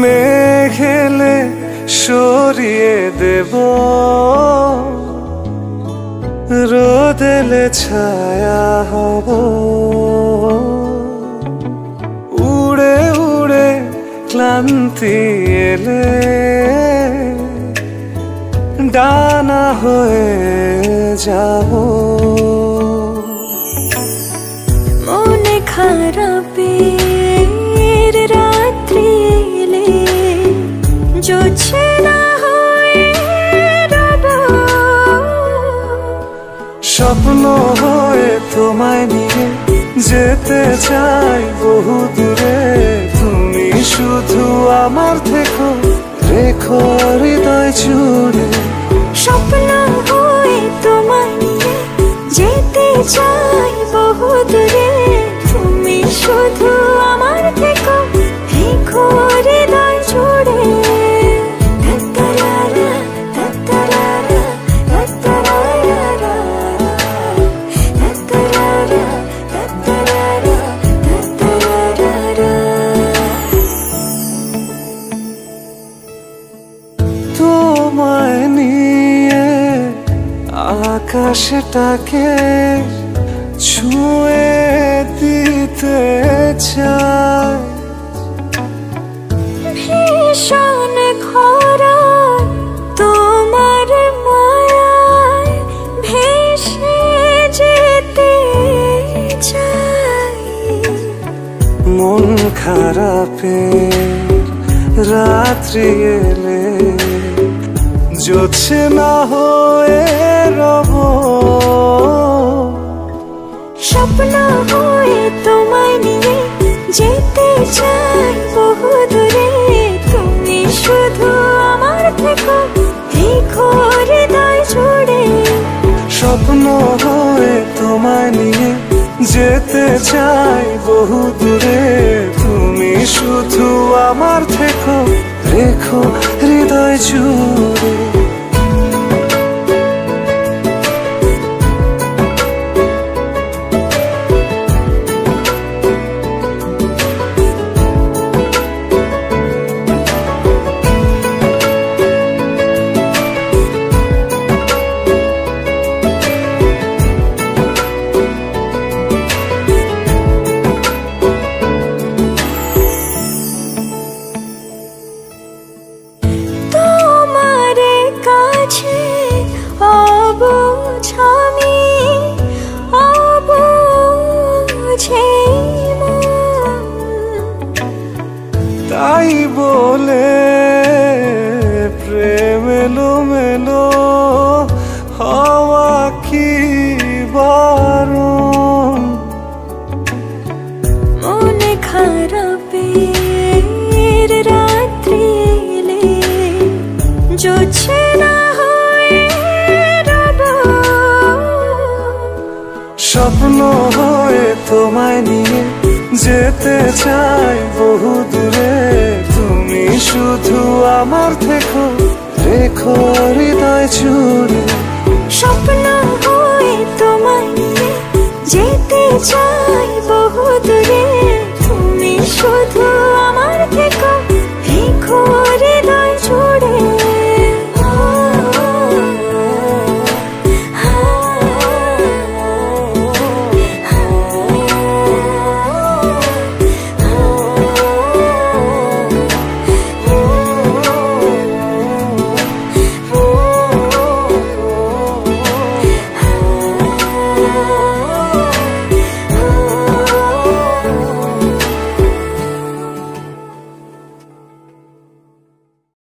মেঘেলে সরিয়ে দেব, রোদেলে ছায়া হব, উড়ে উড়ে ক্লান্তি এলে ডানা হয়ে যাব। মনে খারাপের রাত্রি এলে জোছনা হয়ে রব, স্বপ্ন হয়ে তোমায় নিয়ে যেতে চাই বহু দূরে। তুমি শুধু আমার থেকো, রেখো হৃদয় জুড়ে। স্বপ্ন হয়ে তোমায় নিয়ে যেতে চাই বহু দূরে। তুমি শুধু আমার থেকো, রেখো হৃদয় জুড়ে। তোমায় নিয়ে আকাশটাকে ছুঁয়ে দিতে চাই। ভীষণ খরা তোমার মায়ায় ভেসে যেতে চাই। মন খারাপের রাত্রি এলে জোছনা হয়ে রব, স্বপ্ন হয়ে তোমায় নিয়ে যেতে চাই বহু দূরে। তুমি শুধু আমার থেকো, রেখো হৃদয় জুড়ে। স্বপ্ন হয়ে তোমায় নিয়ে যেতে চাই বহু দূরে। তুমি শুধু আমার থেকো, রেখো হৃদয় জুড়ে। তাই বলে প্রেম এলো মেলো হওয়া কি বারণ। মনে খারাপের রাত্রি এলে জোছনা হয়ে রব, স্বপ্ন হয়ে তোমায় নিয়ে যেতে চাই বহু দূরে। তুমি শুধু আমার থেকো, রেখো হৃদয় জুড়ে। স্বপ্ন হয়ে তোমায় নিয়ে যেতে চাই বহু দূরে। তুমি শুধু